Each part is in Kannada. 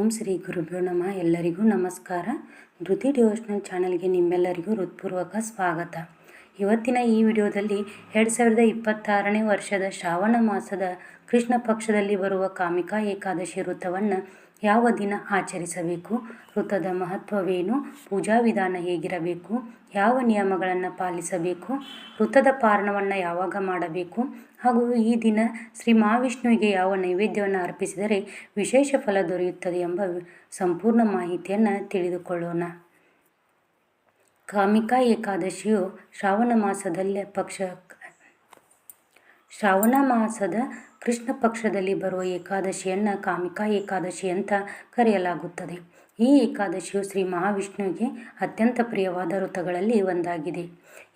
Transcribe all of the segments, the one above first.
ಓಂ ಶ್ರೀ ಗುರುಭ್ಯೋ ನಮಃ. ಎಲ್ಲರಿಗೂ ನಮಸ್ಕಾರ. ಧೃತಿ ಡಿವೋಷನಲ್ ಚಾನಲ್ಗೆ ನಿಮ್ಮೆಲ್ಲರಿಗೂ ಹೃತ್ಪೂರ್ವಕ ಸ್ವಾಗತ. ಇವತ್ತಿನ ಈ ವಿಡಿಯೋದಲ್ಲಿ 2026ನೇ ವರ್ಷದ ಶ್ರಾವಣ ಮಾಸದ ಕೃಷ್ಣ ಪಕ್ಷದಲ್ಲಿ ಬರುವ ಕಾಮಿಕಾ ಏಕಾದಶಿ ವ್ರತವನ್ನು ಯಾವ ದಿನ ಆಚರಿಸಬೇಕು, ವ್ರತದ ಮಹತ್ವವೇನು, ಪೂಜಾ ವಿಧಾನ ಹೇಗಿರಬೇಕು, ಯಾವ ನಿಯಮಗಳನ್ನು ಪಾಲಿಸಬೇಕು, ವ್ರತದ ಪಾರಣವನ್ನು ಯಾವಾಗ ಮಾಡಬೇಕು ಹಾಗೂ ಈ ದಿನ ಶ್ರೀ ಮಹಾವಿಷ್ಣುವಿಗೆ ಯಾವ ನೈವೇದ್ಯವನ್ನು ಅರ್ಪಿಸಿದರೆ ವಿಶೇಷ ಫಲ ದೊರೆಯುತ್ತದೆ ಎಂಬ ಸಂಪೂರ್ಣ ಮಾಹಿತಿಯನ್ನು ತಿಳಿದುಕೊಳ್ಳೋಣ. ಕಾಮಿಕಾ ಏಕಾದಶಿಯು ಶ್ರಾವಣ ಮಾಸದ ಕೃಷ್ಣ ಪಕ್ಷದಲ್ಲಿ ಬರುವ ಏಕಾದಶಿಯನ್ನು ಕಾಮಿಕಾ ಏಕಾದಶಿ ಅಂತ ಕರೆಯಲಾಗುತ್ತದೆ. ಈ ಏಕಾದಶಿಯು ಶ್ರೀ ಮಹಾವಿಷ್ಣುವಿಗೆ ಅತ್ಯಂತ ಪ್ರಿಯವಾದ ವ್ರತಗಳಲ್ಲಿ ಒಂದಾಗಿದೆ.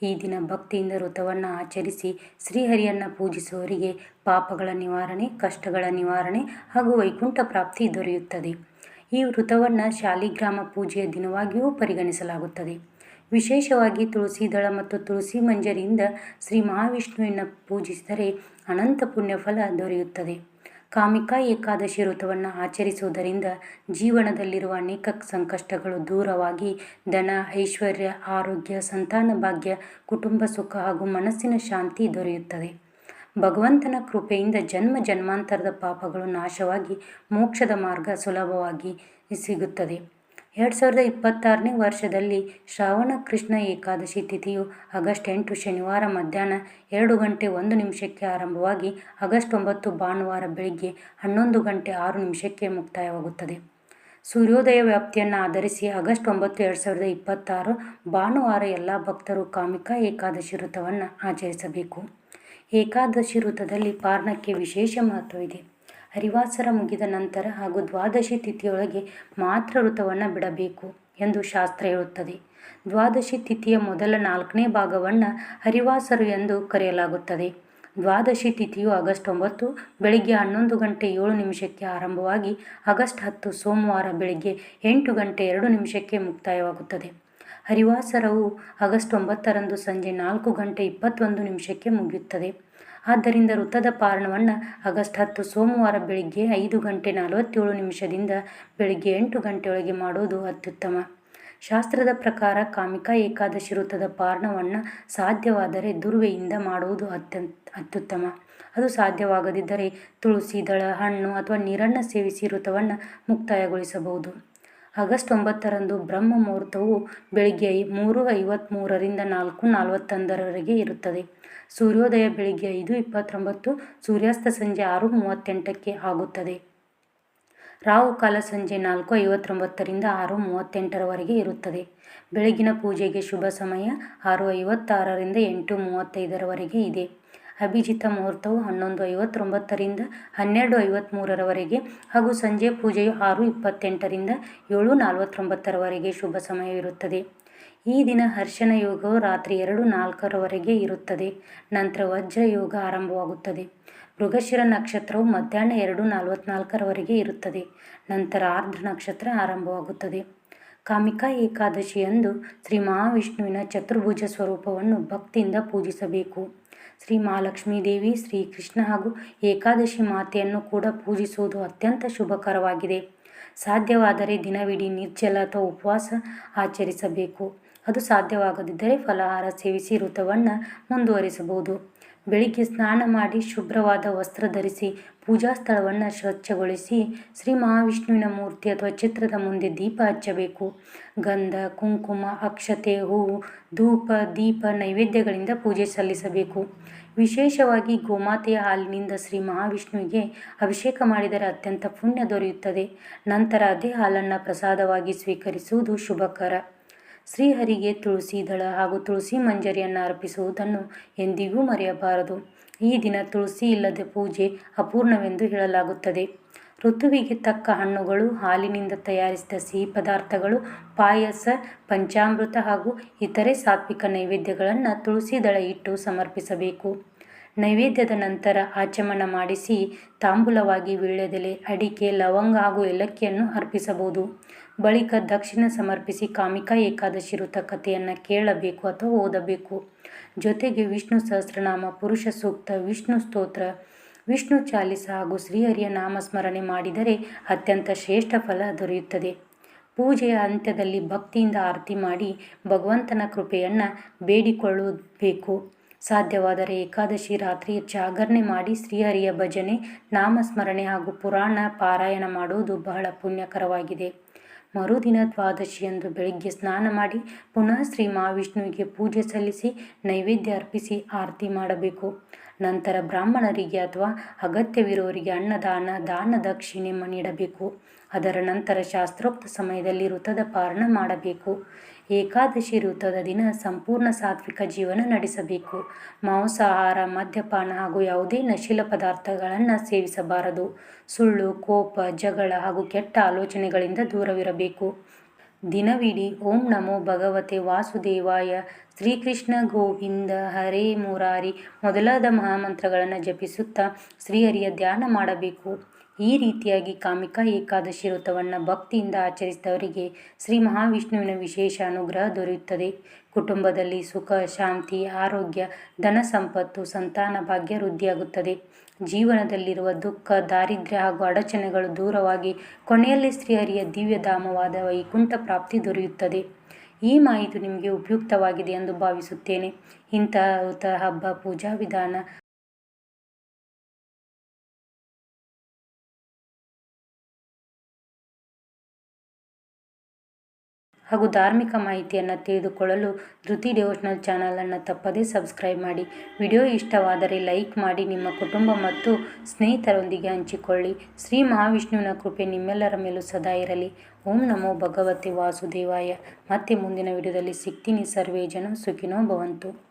ಈ ದಿನ ಭಕ್ತಿಯಿಂದ ವ್ರತವನ್ನು ಆಚರಿಸಿ ಶ್ರೀಹರಿಯನ್ನು ಪೂಜಿಸುವವರಿಗೆ ಪಾಪಗಳ ನಿವಾರಣೆ, ಕಷ್ಟಗಳ ನಿವಾರಣೆ ಹಾಗೂ ವೈಕುಂಠ ಪ್ರಾಪ್ತಿ ದೊರೆಯುತ್ತದೆ. ಈ ವ್ರತವನ್ನು ಶಾಲಿಗ್ರಾಮ ಪೂಜೆಯ ದಿನವಾಗಿಯೂ ಪರಿಗಣಿಸಲಾಗುತ್ತದೆ. ವಿಶೇಷವಾಗಿ ತುಳಸಿ ದಳ ಮತ್ತು ತುಳಸಿ ಮಂಜರಿಯಿಂದ ಶ್ರೀ ಮಹಾವಿಷ್ಣುವಿನ ಪೂಜಿಸಿದರೆ ಅನಂತ ಪುಣ್ಯಫಲ ದೊರೆಯುತ್ತದೆ. ಕಾಮಿಕಾ ಏಕಾದಶಿ ವ್ರತವನ್ನು ಆಚರಿಸುವುದರಿಂದ ಜೀವನದಲ್ಲಿರುವ ಅನೇಕ ಸಂಕಷ್ಟಗಳು ದೂರವಾಗಿ ಧನ, ಐಶ್ವರ್ಯ, ಆರೋಗ್ಯ, ಸಂತಾನ ಭಾಗ್ಯ, ಕುಟುಂಬ ಸುಖ ಹಾಗೂ ಮನಸ್ಸಿನ ಶಾಂತಿ ದೊರೆಯುತ್ತದೆ. ಭಗವಂತನ ಕೃಪೆಯಿಂದ ಜನ್ಮ ಜನ್ಮಾಂತರದ ಪಾಪಗಳು ನಾಶವಾಗಿ ಮೋಕ್ಷದ ಮಾರ್ಗ ಸುಲಭವಾಗಿ ಸಿಗುತ್ತದೆ. 2026ನೇ ವರ್ಷದಲ್ಲಿ ಶ್ರಾವಣ ಕೃಷ್ಣ ಏಕಾದಶಿ ತಿಥಿಯು ಆಗಸ್ಟ್ 8 ಶನಿವಾರ ಮಧ್ಯಾಹ್ನ 2:01 ಆರಂಭವಾಗಿ ಆಗಸ್ಟ್ 9 ಭಾನುವಾರ ಬೆಳಿಗ್ಗೆ 11:06 ಮುಕ್ತಾಯವಾಗುತ್ತದೆ. ಸೂರ್ಯೋದಯ ವ್ಯಾಪ್ತಿಯನ್ನು ಆಧರಿಸಿ ಆಗಸ್ಟ್ 9, 2026 ಭಾನುವಾರ ಎಲ್ಲ ಭಕ್ತರು ಕಾಮಿಕಾ ಏಕಾದಶಿ ವ್ರತವನ್ನು ಆಚರಿಸಬೇಕು. ಏಕಾದಶಿ ವ್ರತದಲ್ಲಿ ಪಾರಣಕ್ಕೆ ವಿಶೇಷ ಮಹತ್ವವಿದೆ. ಹರಿವಾಸರ ಮುಗಿದ ನಂತರ ಹಾಗೂ ದ್ವಾದಶಿ ತಿಥಿಯೊಳಗೆ ಮಾತ್ರ ವ್ರತವನ್ನು ಬಿಡಬೇಕು ಎಂದು ಶಾಸ್ತ್ರ ಹೇಳುತ್ತದೆ. ದ್ವಾದಶಿ ತಿಥಿಯ ಮೊದಲ 4ನೇ ಭಾಗವನ್ನು ಹರಿವಾಸರು ಎಂದು ಕರೆಯಲಾಗುತ್ತದೆ. ದ್ವಾದಶಿ ತಿಥಿಯು ಆಗಸ್ಟ್ 9 ಬೆಳಿಗ್ಗೆ 11:07 ಆರಂಭವಾಗಿ ಆಗಸ್ಟ್ 10 ಸೋಮವಾರ ಬೆಳಿಗ್ಗೆ 8:02 ಮುಕ್ತಾಯವಾಗುತ್ತದೆ. ಹರಿವಾಸರವು ಆಗಸ್ಟ್ 9ರಂದು ಸಂಜೆ 4:21 ಮುಗಿಯುತ್ತದೆ. ಆದ್ದರಿಂದ ವ್ರತದ ಪಾರಣವನ್ನು ಆಗಸ್ಟ್ 10 ಸೋಮವಾರ ಬೆಳಿಗ್ಗೆ 5:47 ಬೆಳಿಗ್ಗೆ 8 ಮಾಡುವುದು ಅತ್ಯುತ್ತಮ. ಶಾಸ್ತ್ರದ ಪ್ರಕಾರ ಕಾಮಿಕಾ ಏಕಾದಶಿ ವ್ರತದ ಪಾರಣವನ್ನು ಸಾಧ್ಯವಾದರೆ ದುರ್ವೆಯಿಂದ ಮಾಡುವುದು ಅತ್ಯುತ್ತಮ. ಅದು ಸಾಧ್ಯವಾಗದಿದ್ದರೆ ತುಳಸಿ ದಳ, ಹಣ್ಣು ಅಥವಾ ನೀರನ್ನು ಸೇವಿಸಿ ವ್ರತವನ್ನು ಮುಕ್ತಾಯಗೊಳಿಸಬಹುದು. ಆಗಸ್ಟ್ 9ರಂದು ಬ್ರಹ್ಮ ಮುಹೂರ್ತವು ಬೆಳಿಗ್ಗೆ 3:53ರಿಂದ 4:41 ಇರುತ್ತದೆ. ಸೂರ್ಯೋದಯ ಬೆಳಿಗ್ಗೆ 5:29, ಸೂರ್ಯಾಸ್ತ ಸಂಜೆ 6:38 ಆಗುತ್ತದೆ. ರಾಹುಕಾಲ ಸಂಜೆ 4:59ರಿಂದ 6:38 ಇರುತ್ತದೆ. ಬೆಳಗಿನ ಪೂಜೆಗೆ ಶುಭ ಸಮಯ 6:56ರಿಂದ 8:35 ಇದೆ. ಅಭಿಜಿತ ಮುಹೂರ್ತವು 11:59ರಿಂದ 12:53 ಹಾಗೂ ಸಂಜೆ ಪೂಜೆಯು 6:28ರಿಂದ 7:49 ಶುಭ ಸಮಯವಿರುತ್ತದೆ. ಈ ದಿನ ಹರ್ಷಣ ಯೋಗವು ರಾತ್ರಿ 2:04 ಇರುತ್ತದೆ. ನಂತರ ವಜ್ರ ಯೋಗ ಆರಂಭವಾಗುತ್ತದೆ. ಮೃಗಶಿರ ನಕ್ಷತ್ರವು ಮಧ್ಯಾಹ್ನ 2:44 ಇರುತ್ತದೆ. ನಂತರ ಆರ್ದ್ರ ನಕ್ಷತ್ರ ಆರಂಭವಾಗುತ್ತದೆ. ಕಾಮಿಕಾ ಏಕಾದಶಿಯಂದು ಶ್ರೀ ಮಹಾವಿಷ್ಣುವಿನ ಚತುರ್ಭುಜ ಸ್ವರೂಪವನ್ನು ಭಕ್ತಿಯಿಂದ ಪೂಜಿಸಬೇಕು. ಶ್ರೀ ಮಹಾಲಕ್ಷ್ಮೀ ದೇವಿ, ಶ್ರೀಕೃಷ್ಣ ಹಾಗೂ ಏಕಾದಶಿ ಮಾತೆಯನ್ನು ಕೂಡ ಪೂಜಿಸುವುದು ಅತ್ಯಂತ ಶುಭಕರವಾಗಿದೆ. ಸಾಧ್ಯವಾದರೆ ದಿನವಿಡೀ ನಿರ್ಜಲ ಅಥವಾ ಉಪವಾಸ ಆಚರಿಸಬೇಕು. ಅದು ಸಾಧ್ಯವಾಗದಿದ್ದರೆ ಫಲಾಹಾರ ಸೇವಿಸಿ ವ್ರತವನ್ನು ಮುಂದುವರಿಸಬಹುದು. ಬೆಳಿಗ್ಗೆ ಸ್ನಾನ ಮಾಡಿ ಶುಭ್ರವಾದ ವಸ್ತ್ರ ಧರಿಸಿ ಪೂಜಾ ಸ್ಥಳವನ್ನು ಸ್ವಚ್ಛಗೊಳಿಸಿ ಶ್ರೀ ಮಹಾವಿಷ್ಣುವಿನ ಮೂರ್ತಿ ಅಥವಾ ಚಿತ್ರದ ಮುಂದೆ ದೀಪ ಹಚ್ಚಬೇಕು. ಗಂಧ, ಕುಂಕುಮ, ಅಕ್ಷತೆ, ಹೂವು, ಧೂಪ, ದೀಪ ನೈವೇದ್ಯಗಳಿಂದ ಪೂಜೆ ಸಲ್ಲಿಸಬೇಕು. ವಿಶೇಷವಾಗಿ ಗೋಮಾತೆಯ ಹಾಲಿನಿಂದ ಶ್ರೀ ಮಹಾವಿಷ್ಣುವಿಗೆ ಅಭಿಷೇಕ ಮಾಡಿದರೆ ಅತ್ಯಂತ ಪುಣ್ಯ ದೊರೆಯುತ್ತದೆ. ನಂತರ ಅದೇ ಹಾಲನ್ನು ಪ್ರಸಾದವಾಗಿ ಸ್ವೀಕರಿಸುವುದು ಶುಭಕರ. ಶ್ರೀಹರಿಗೆ ತುಳಸಿ ದಳ ಹಾಗೂ ತುಳಸಿ ಮಂಜರಿಯನ್ನು ಅರ್ಪಿಸುವುದನ್ನು ಎಂದಿಗೂ ಮರೆಯಬಾರದು. ಈ ದಿನ ತುಳಸಿ ಇಲ್ಲದೆ ಪೂಜೆ ಅಪೂರ್ಣವೆಂದು ಹೇಳಲಾಗುತ್ತದೆ. ಋತುವಿಗೆ ತಕ್ಕ ಹಣ್ಣುಗಳು, ಹಾಲಿನಿಂದ ತಯಾರಿಸಿದ ಸಿಹಿ ಪದಾರ್ಥಗಳು, ಪಾಯಸ, ಪಂಚಾಮೃತ ಹಾಗೂ ಇತರೆ ಸಾತ್ವಿಕ ನೈವೇದ್ಯಗಳನ್ನು ತುಳಸಿ ದಳ ಇಟ್ಟು ಸಮರ್ಪಿಸಬೇಕು. ನೈವೇದ್ಯದ ನಂತರ ಆಚಮನ ಮಾಡಿಸಿ ತಾಂಬೂಲವಾಗಿ ವೀಳ್ಯದೆಲೆ, ಅಡಿಕೆ, ಲವಂಗ ಹಾಗೂ ಏಲಕ್ಕಿಯನ್ನು ಅರ್ಪಿಸಬಹುದು. ಬಳಿಕ ದಕ್ಷಿಣ ಸಮರ್ಪಿಸಿ ಕಾಮಿಕಾ ಏಕಾದಶಿ ವ್ರತ ಕಥೆಯನ್ನು ಕೇಳಬೇಕು ಅಥವಾ ಓದಬೇಕು. ಜೊತೆಗೆ ವಿಷ್ಣು ಸಹಸ್ರನಾಮ, ಪುರುಷ ಸೂಕ್ತ, ವಿಷ್ಣು ಸ್ತೋತ್ರ, ವಿಷ್ಣು ಚಾಲಿಸ ಹಾಗೂ ಶ್ರೀಹರಿಯ ನಾಮಸ್ಮರಣೆ ಮಾಡಿದರೆ ಅತ್ಯಂತ ಶ್ರೇಷ್ಠ ಫಲ ದೊರೆಯುತ್ತದೆ. ಪೂಜೆಯ ಅಂತ್ಯದಲ್ಲಿ ಭಕ್ತಿಯಿಂದ ಆರತಿ ಮಾಡಿ ಭಗವಂತನ ಕೃಪೆಯನ್ನು ಬೇಡಿಕೊಳ್ಳಬೇಕು. ಸಾಧ್ಯವಾದರೆ ಏಕಾದಶಿ ರಾತ್ರಿ ಜಾಗರಣೆ ಮಾಡಿ ಶ್ರೀಹರಿಯ ಭಜನೆ, ನಾಮಸ್ಮರಣೆ ಹಾಗೂ ಪುರಾಣ ಪಾರಾಯಣ ಮಾಡುವುದು ಬಹಳ ಪುಣ್ಯಕರವಾಗಿದೆ. ಮರುದಿನ ದ್ವಾದಶಿಯಂದು ಬೆಳಿಗ್ಗೆ ಸ್ನಾನ ಮಾಡಿ ಪುನಃ ಶ್ರೀ ಮಹಾವಿಷ್ಣುವಿಗೆ ಪೂಜೆ ಸಲ್ಲಿಸಿ ನೈವೇದ್ಯ ಅರ್ಪಿಸಿ ಆರತಿ ಮಾಡಬೇಕು. ನಂತರ ಬ್ರಾಹ್ಮಣರಿಗೆ ಅಥವಾ ಅಗತ್ಯವಿರುವವರಿಗೆ ಅನ್ನದಾನ, ದಾನ ದಕ್ಷಿಣೆ ನೀಡಬೇಕು. ಅದರ ನಂತರ ಶಾಸ್ತ್ರೋಕ್ತ ಸಮಯದಲ್ಲಿ ವ್ರತದ ಪಾಲನ ಮಾಡಬೇಕು. ಏಕಾದಶಿ ವ್ರತದ ದಿನ ಸಂಪೂರ್ಣ ಸಾತ್ವಿಕ ಜೀವನ ನಡೆಸಬೇಕು. ಮಾಂಸಾಹಾರ, ಮದ್ಯಪಾನ ಹಾಗೂ ಯಾವುದೇ ನಶೀಲ ಪದಾರ್ಥಗಳನ್ನು ಸೇವಿಸಬಾರದು. ಸುಳ್ಳು, ಕೋಪ, ಜಗಳ ಹಾಗೂ ಕೆಟ್ಟ ಆಲೋಚನೆಗಳಿಂದ ದೂರವಿರಬೇಕು. ದಿನವಿಡೀ ಓಂ ನಮೋ ಭಗವತೆ ವಾಸುದೇವಾಯ, ಶ್ರೀಕೃಷ್ಣ ಗೋವಿಂದ ಹರೇ ಮುರಾರಿ ಮೊದಲಾದ ಮಹಾಮಂತ್ರಗಳನ್ನು ಜಪಿಸುತ್ತಾ ಶ್ರೀಹರಿಯ ಧ್ಯಾನ ಮಾಡಬೇಕು. ಈ ರೀತಿಯಾಗಿ ಕಾಮಿಕಾ ಏಕಾದಶಿ ವ್ರತವನ್ನು ಭಕ್ತಿಯಿಂದ ಆಚರಿಸಿದವರಿಗೆ ಶ್ರೀ ಮಹಾವಿಷ್ಣುವಿನ ವಿಶೇಷ ಅನುಗ್ರಹ ದೊರೆಯುತ್ತದೆ. ಕುಟುಂಬದಲ್ಲಿ ಸುಖ, ಶಾಂತಿ, ಆರೋಗ್ಯ, ಧನ ಸಂಪತ್ತು, ಸಂತಾನ ಭಾಗ್ಯ ವೃದ್ಧಿಯಾಗುತ್ತದೆ. ಜೀವನದಲ್ಲಿರುವ ದುಃಖ, ದಾರಿದ್ರ್ಯ ಹಾಗೂ ಅಡಚಣೆಗಳು ದೂರವಾಗಿ ಕೊನೆಯಲ್ಲಿ ಶ್ರೀಹರಿಯ ದಿವ್ಯಧಾಮವಾದ ವೈಕುಂಠ ಪ್ರಾಪ್ತಿ ದೊರೆಯುತ್ತದೆ. ಈ ಮಾಹಿತಿ ನಿಮಗೆ ಉಪಯುಕ್ತವಾಗಿದೆ ಎಂದು ಭಾವಿಸುತ್ತೇನೆ. ಇಂತಹ ವ್ರತ, ಹಬ್ಬ, ಪೂಜಾ ವಿಧಾನ ಹಾಗೂ ಧಾರ್ಮಿಕ ಮಾಹಿತಿಯನ್ನು ತಿಳಿದುಕೊಳ್ಳಲು ಧೃತಿ ಡಿವೋಷನಲ್ ಚಾನಲನ್ನು ತಪ್ಪದೇ ಸಬ್ಸ್ಕ್ರೈಬ್ ಮಾಡಿ. ವಿಡಿಯೋ ಇಷ್ಟವಾದರೆ ಲೈಕ್ ಮಾಡಿ, ನಿಮ್ಮ ಕುಟುಂಬ ಮತ್ತು ಸ್ನೇಹಿತರೊಂದಿಗೆ ಹಂಚಿಕೊಳ್ಳಿ. ಶ್ರೀ ಮಹಾವಿಷ್ಣುವಿನ ಕೃಪೆ ನಿಮ್ಮೆಲ್ಲರ ಮೇಲೂ ಸದಾ ಇರಲಿ. ಓಂ ನಮೋ ಭಗವತೆ ವಾಸುದೇವಾಯ. ಮತ್ತೆ ಮುಂದಿನ ವಿಡಿಯೋದಲ್ಲಿ ಸಿಗ್ತೀನಿ. ಸರ್ವೇ ಜನ ಸುಖಿನೋ ಭವಂತು.